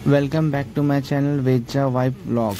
Welcome back to my channel Veja Vibe Vlog.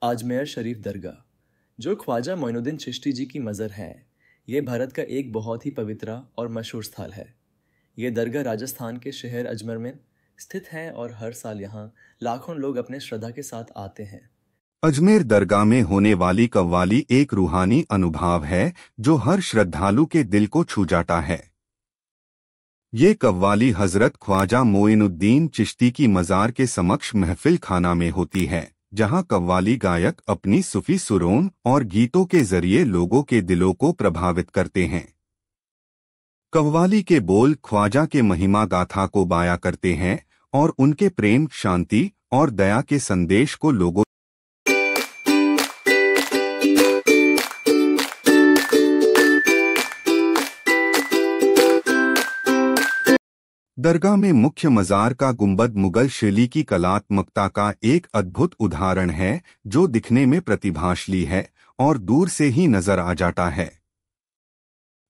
Ajmer Sharif दरगाह, जो ख्वाजा मोइनुद्दीन चिश्ती जी की मज़र है, ये भारत का एक बहुत ही पवित्र और मशहूर स्थल है। ये दरगाह राजस्थान के शहर अजमेर में स्थित है और हर साल यहाँ लाखों लोग अपने श्रद्धा के साथ आते हैं। अजमेर दरगाह में होने वाली कव्वाली एक रूहानी अनुभव है जो हर श्रद्धालु के दिल को छू जाता है। ये कव्वाली हजरत ख्वाजा मोइनुद्दीन चिश्ती की मज़ार के समक्ष महफिल खाना में होती है, जहां कव्वाली गायक अपनी सूफी सुरों और गीतों के जरिए लोगों के दिलों को प्रभावित करते हैं। कव्वाली के बोल ख्वाजा के महिमा गाथा को बयां करते हैं और उनके प्रेम, शांति और दया के संदेश को लोगों दरगाह में मुख्य मज़ार का गुंबद मुगल शैली की कलात्मकता का एक अद्भुत उदाहरण है जो दिखने में प्रतिभाशाली है और दूर से ही नजर आ जाता है।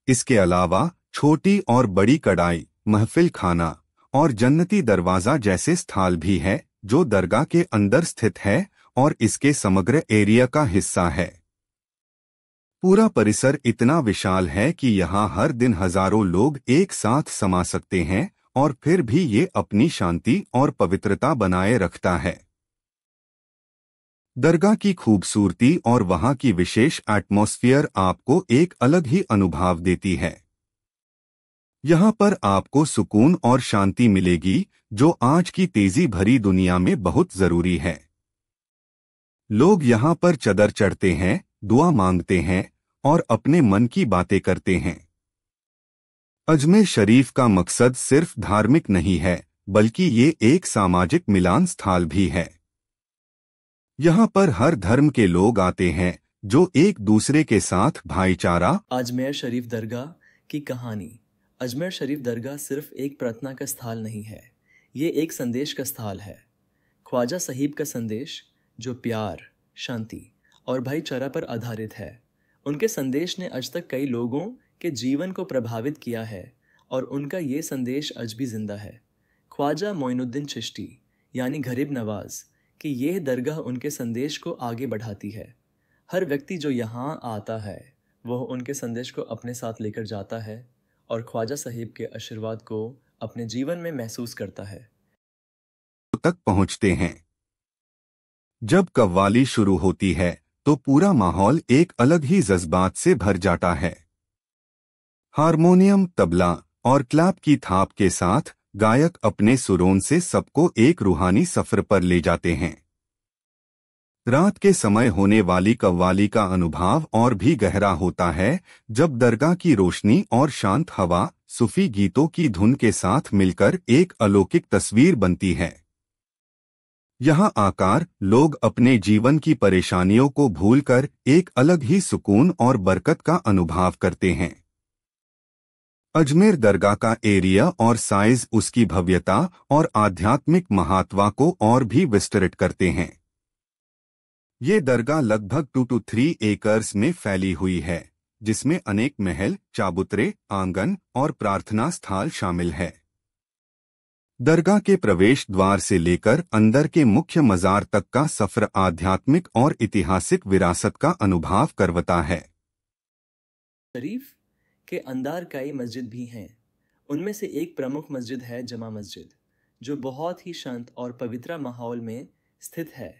इसके अलावा छोटी और बड़ी कढ़ाई, महफिल खाना और जन्नती दरवाज़ा जैसे स्थल भी है जो दरगाह के अंदर स्थित है और इसके समग्र एरिया का हिस्सा है। पूरा परिसर इतना विशाल है कि यहाँ हर दिन हजारों लोग एक साथ समा सकते हैं और फिर भी ये अपनी शांति और पवित्रता बनाए रखता है। दरगाह की खूबसूरती और वहां की विशेष एटमॉस्फेयर आपको एक अलग ही अनुभव देती है। यहाँ पर आपको सुकून और शांति मिलेगी, जो आज की तेजी भरी दुनिया में बहुत जरूरी है। लोग यहाँ पर चदर चढ़ते हैं, दुआ मांगते हैं और अपने मन की बातें करते हैं। अजमेर शरीफ का मकसद सिर्फ धार्मिक नहीं है, बल्कि ये एक सामाजिक मिलान स्थल भी है। यहाँ पर हर धर्म के लोग आते हैं, जो एक दूसरे के साथ भाईचारा। अजमेर शरीफ दरगाह की कहानी। अजमेर शरीफ दरगाह सिर्फ एक प्रार्थना का स्थल नहीं है, ये एक संदेश का स्थल है। ख्वाजा साहिब का संदेश, जो प्यार, शांति और भाईचारा पर आधारित है। उनके संदेश ने आज तक कई लोगों के जीवन को प्रभावित किया है और उनका ये संदेश आज भी जिंदा है। ख्वाजा मोइनुद्दीन चिश्ती यानी गरीब नवाज कि यह दरगाह उनके संदेश को आगे बढ़ाती है। हर व्यक्ति जो यहाँ आता है वह उनके संदेश को अपने साथ लेकर जाता है और ख्वाजा साहिब के आशीर्वाद को अपने जीवन में महसूस करता है। तक पहुँचते हैं। जब कव्वाली शुरू होती है तो पूरा माहौल एक अलग ही जज्बात से भर जाता है। हारमोनियम, तबला और क्लैप की थाप के साथ गायक अपने सुरों से सबको एक रूहानी सफर पर ले जाते हैं। रात के समय होने वाली कव्वाली का अनुभव और भी गहरा होता है, जब दरगाह की रोशनी और शांत हवा सूफी गीतों की धुन के साथ मिलकर एक अलौकिक तस्वीर बनती है। यहाँ आकर लोग अपने जीवन की परेशानियों को भूलकर एक अलग ही सुकून और बरकत का अनुभव करते हैं। अजमेर दरगाह का एरिया और साइज उसकी भव्यता और आध्यात्मिक महत्व को और भी विस्तृत करते हैं। ये दरगाह लगभग 2 to 3 एकर्स में फैली हुई है, जिसमें अनेक महल, चाबुतरे, आंगन और प्रार्थना स्थल शामिल है। दरगाह के प्रवेश द्वार से लेकर अंदर के मुख्य मजार तक का सफर आध्यात्मिक और ऐतिहासिक विरासत का अनुभव करवाता है। शरीफ के अंदर कई मस्जिद भी हैं। उनमें से एक प्रमुख मस्जिद है जमा मस्जिद, जो बहुत ही शांत और पवित्र माहौल में स्थित है।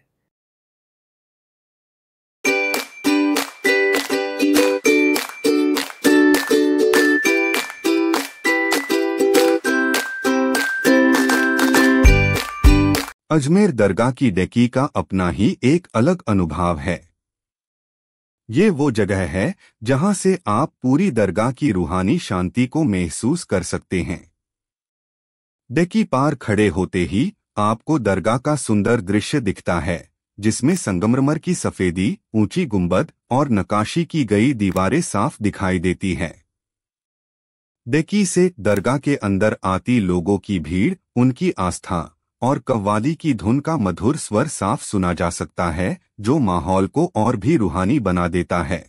अजमेर दरगाह की डेकी का अपना ही एक अलग अनुभव है। ये वो जगह है जहां से आप पूरी दरगाह की रूहानी शांति को महसूस कर सकते हैं। डेकी पार खड़े होते ही आपको दरगाह का सुंदर दृश्य दिखता है, जिसमें संगमरमर की सफेदी, ऊंची गुंबद और नक्काशी की गई दीवारें साफ दिखाई देती हैं। डेकी से दरगाह के अंदर आती लोगों की भीड़, उनकी आस्था और कव्वाली की धुन का मधुर स्वर साफ सुना जा सकता है, जो माहौल को और भी रूहानी बना देता है।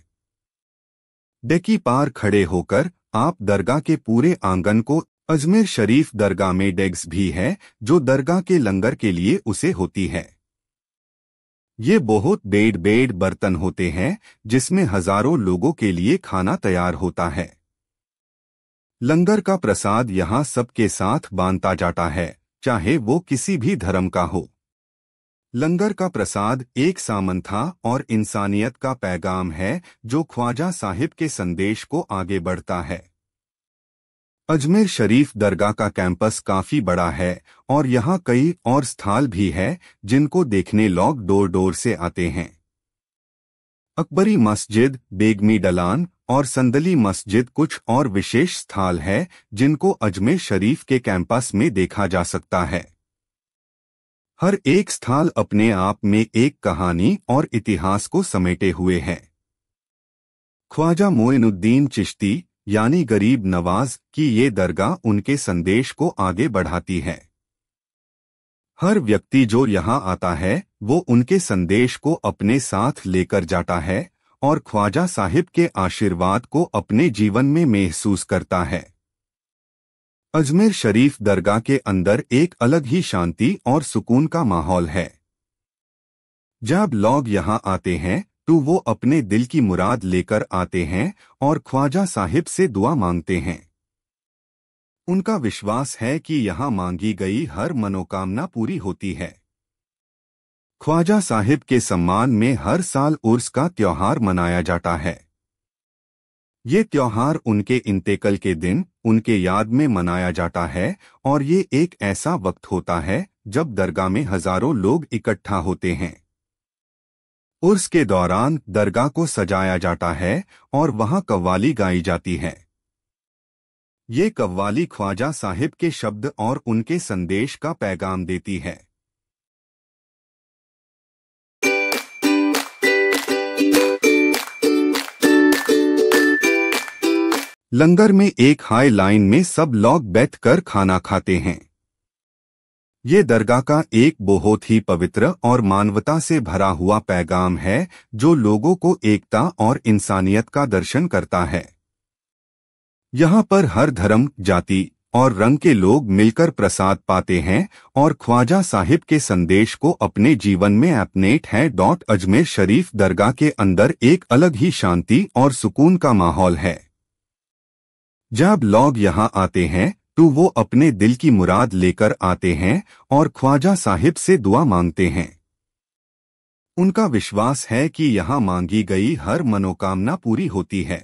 डेकी पार खड़े होकर आप दरगाह के पूरे आंगन को। अजमेर शरीफ दरगाह में डेग्स भी है, जो दरगाह के लंगर के लिए उसे होती है। ये बहुत बेड बर्तन होते हैं, जिसमें हजारों लोगों के लिए खाना तैयार होता है। लंगर का प्रसाद यहाँ सबके साथ बांटा जाता है, चाहे वो किसी भी धर्म का हो। लंगर का प्रसाद एक सामंथा और इंसानियत का पैगाम है, जो ख्वाजा साहिब के संदेश को आगे बढ़ता है। अजमेर शरीफ दरगाह का कैंपस काफी बड़ा है और यहाँ कई और स्थल भी है, जिनको देखने लोग दूर दूर से आते हैं। अकबरी मस्जिद, बेगमी डलान और संदली मस्जिद कुछ और विशेष स्थल है, जिनको अजमेर शरीफ के कैंपस में देखा जा सकता है। हर एक स्थल अपने आप में एक कहानी और इतिहास को समेटे हुए है। ख्वाजा मोइनुद्दीन चिश्ती यानी गरीब नवाज की ये दरगाह उनके संदेश को आगे बढ़ाती है। हर व्यक्ति जो यहाँ आता है वो उनके संदेश को अपने साथ लेकर जाता है और ख्वाजा साहिब के आशीर्वाद को अपने जीवन में महसूस करता है। अजमेर शरीफ दरगाह के अंदर एक अलग ही शांति और सुकून का माहौल है। जब लोग यहाँ आते हैं तो वो अपने दिल की मुराद लेकर आते हैं और ख्वाजा साहिब से दुआ मांगते हैं। उनका विश्वास है कि यहाँ मांगी गई हर मनोकामना पूरी होती है। ख्वाजा साहिब के सम्मान में हर साल उर्स का त्योहार मनाया जाता है। ये त्योहार उनके इंतेकल के दिन उनके याद में मनाया जाता है और ये एक ऐसा वक्त होता है जब दरगाह में हजारों लोग इकट्ठा होते हैं। उर्स के दौरान दरगाह को सजाया जाता है और वहां कव्वाली गाई जाती है। ये कव्वाली ख्वाजा साहिब के शब्द और उनके संदेश का पैगाम देती है। लंगर में एक हाई लाइन में सब लोग बैठकर खाना खाते हैं। ये दरगाह का एक बहुत ही पवित्र और मानवता से भरा हुआ पैगाम है जो लोगों को एकता और इंसानियत का दर्शन करता है। यहाँ पर हर धर्म, जाति और रंग के लोग मिलकर प्रसाद पाते हैं और ख्वाजा साहिब के संदेश को अपने जीवन में अपनेट है। अजमेर शरीफ दरगाह के अंदर एक अलग ही शांति और सुकून का माहौल है। जब लोग यहाँ आते हैं तो वो अपने दिल की मुराद लेकर आते हैं और ख्वाजा साहिब से दुआ मांगते हैं। उनका विश्वास है कि यहाँ मांगी गई हर मनोकामना पूरी होती है।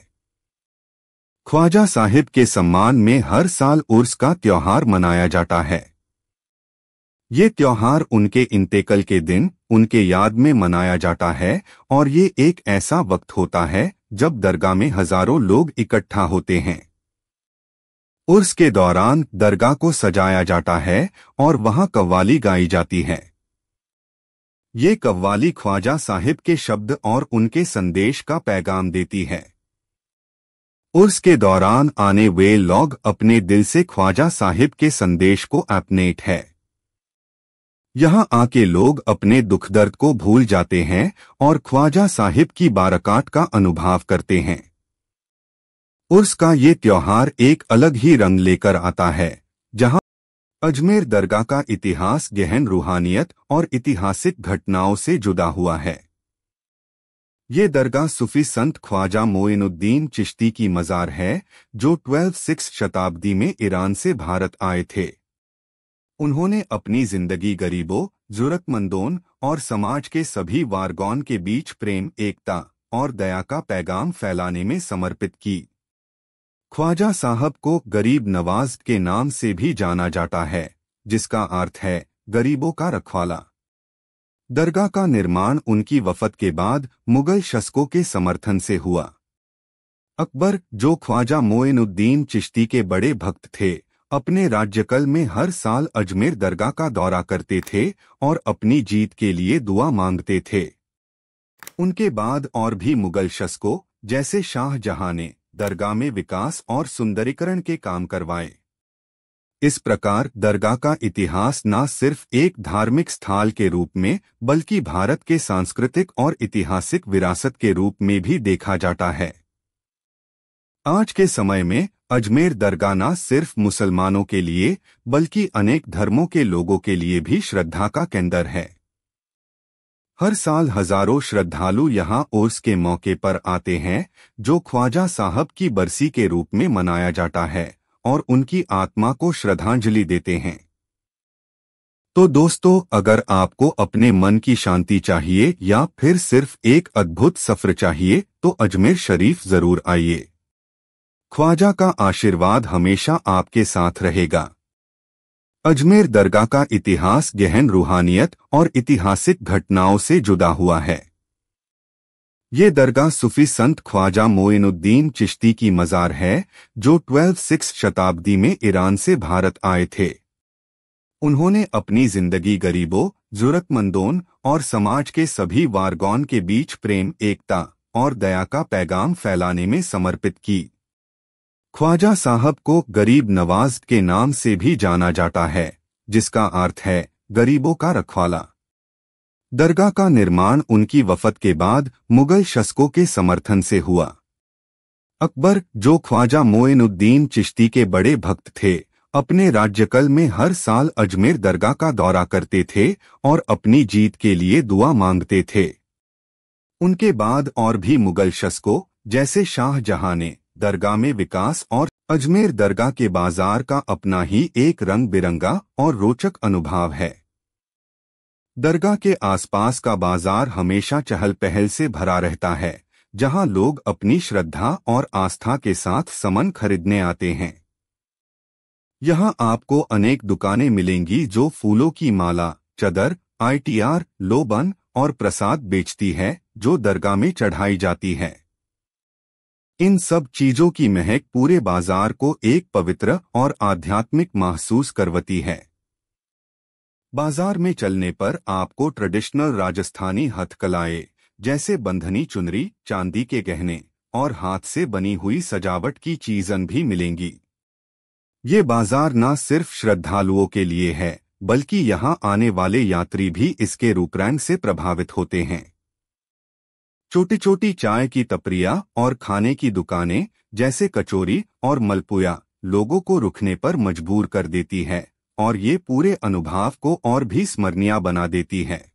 ख्वाजा साहिब के सम्मान में हर साल उर्स का त्योहार मनाया जाता है। ये त्योहार उनके इंतेकल के दिन उनके याद में मनाया जाता है और ये एक ऐसा वक्त होता है जब दरगाह में हजारों लोग इकट्ठा होते हैं। उर्स के दौरान दरगाह को सजाया जाता है और वहां कव्वाली गाई जाती है। ये कव्वाली ख्वाजा साहिब के शब्द और उनके संदेश का पैगाम देती है। उर्स के दौरान आने वे लोग अपने दिल से ख्वाजा साहिब के संदेश को अपनेट है। यहाँ आके लोग अपने दुख दर्द को भूल जाते हैं और ख्वाजा साहिब की बारकात का अनुभव करते हैं। उर्स का ये त्योहार एक अलग ही रंग लेकर आता है, जहां अजमेर दरगाह का इतिहास गहन रूहानियत और ऐतिहासिक घटनाओं से जुड़ा हुआ है। ये दरगाह सूफी संत ख्वाजा मोइनुद्दीन चिश्ती की मज़ार है, जो 12वीं शताब्दी में ईरान से भारत आए थे। उन्होंने अपनी जिंदगी गरीबों, जरूरतमंदों और समाज के सभी वर्गों के बीच प्रेम, एकता और दया का पैगाम फैलाने में समर्पित की। ख्वाजा साहब को गरीब नवाज के नाम से भी जाना जाता है, जिसका अर्थ है गरीबों का रखवाला। दरगाह का निर्माण उनकी वफात के बाद मुगल शासकों के समर्थन से हुआ। अकबर, जो ख्वाजा मोइनुद्दीन चिश्ती के बड़े भक्त थे, अपने राज्यकाल में हर साल अजमेर दरगाह का दौरा करते थे और अपनी जीत के लिए दुआ मांगते थे। उनके बाद और भी मुगल शासकों जैसे शाहजहां ने दरगाह में विकास और सुंदरीकरण के काम करवाए। इस प्रकार दरगाह का इतिहास न सिर्फ एक धार्मिक स्थल के रूप में बल्कि भारत के सांस्कृतिक और ऐतिहासिक विरासत के रूप में भी देखा जाता है। आज के समय में अजमेर दरगाह न सिर्फ मुसलमानों के लिए बल्कि अनेक धर्मों के लोगों के लिए भी श्रद्धा का केंद्र है। हर साल हजारों श्रद्धालु यहाँ उर्स के मौके पर आते हैं, जो ख्वाजा साहब की बरसी के रूप में मनाया जाता है और उनकी आत्मा को श्रद्धांजलि देते हैं। तो दोस्तों, अगर आपको अपने मन की शांति चाहिए या फिर सिर्फ एक अद्भुत सफर चाहिए तो अजमेर शरीफ जरूर आइए। ख्वाजा का आशीर्वाद हमेशा आपके साथ रहेगा। अजमेर दरगाह का इतिहास गहन रूहानियत और ऐतिहासिक घटनाओं से जुड़ा हुआ है। ये दरगाह सूफी संत ख्वाजा मोइनुद्दीन चिश्ती की मज़ार है, जो 12वीं शताब्दी में ईरान से भारत आए थे। उन्होंने अपनी जिंदगी गरीबों, जरूरतमंदों और समाज के सभी वर्गों के बीच प्रेम, एकता और दया का पैगाम फैलाने में समर्पित की। ख्वाजा साहब को गरीब नवाज के नाम से भी जाना जाता है, जिसका अर्थ है गरीबों का रखवाला। दरगाह का निर्माण उनकी वफात के बाद मुगल शासकों के समर्थन से हुआ। अकबर, जो ख्वाजा मोइनुद्दीन चिश्ती के बड़े भक्त थे, अपने राज्यकाल में हर साल अजमेर दरगाह का दौरा करते थे और अपनी जीत के लिए दुआ मांगते थे। उनके बाद और भी मुगल शासकों जैसे शाहजहां ने दरगाह में विकास और अजमेर दरगाह के बाजार का अपना ही एक रंग बिरंगा और रोचक अनुभव है। दरगाह के आसपास का बाजार हमेशा चहल पहल से भरा रहता है, जहां लोग अपनी श्रद्धा और आस्था के साथ सामान खरीदने आते हैं। यहां आपको अनेक दुकानें मिलेंगी जो फूलों की माला, चदर, ITR, लोबन और प्रसाद बेचती है जो दरगाह में चढ़ाई जाती है। इन सब चीजों की महक पूरे बाजार को एक पवित्र और आध्यात्मिक महसूस करवाती है। बाजार में चलने पर आपको ट्रेडिशनल राजस्थानी हथकलाएं जैसे बंधनी चुनरी, चांदी के गहने और हाथ से बनी हुई सजावट की चीजें भी मिलेंगी। ये बाजार न सिर्फ श्रद्धालुओं के लिए है, बल्कि यहाँ आने वाले यात्री भी इसके रूपरंग से प्रभावित होते हैं। छोटी छोटी चाय की टपरियां और खाने की दुकानें जैसे कचौरी और मलपुआ लोगों को रुकने पर मजबूर कर देती है और ये पूरे अनुभव को और भी स्मरणीय बना देती है।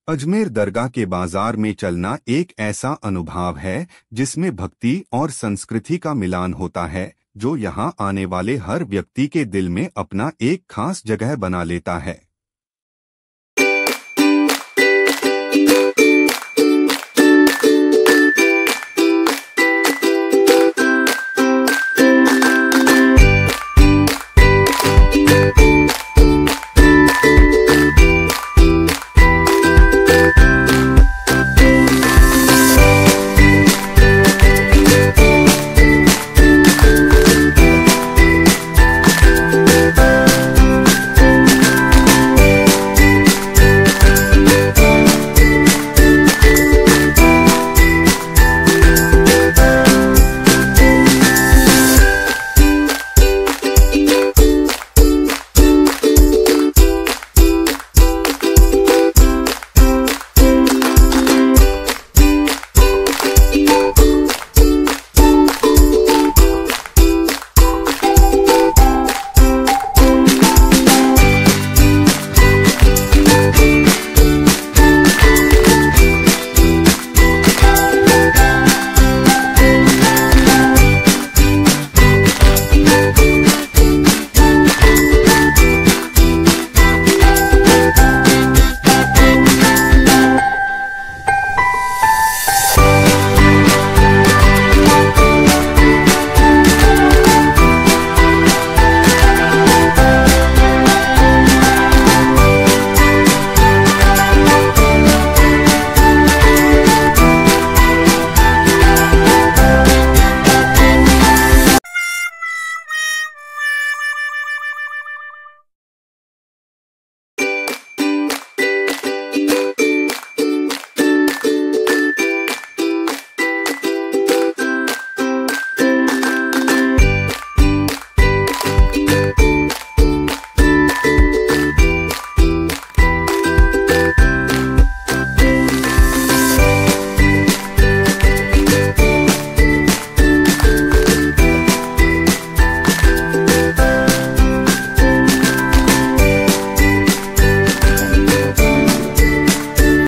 अजमेर दरगाह के बाजार में चलना एक ऐसा अनुभव है जिसमें भक्ति और संस्कृति का मिलान होता है, जो यहाँ आने वाले हर व्यक्ति के दिल में अपना एक खास जगह बना लेता है।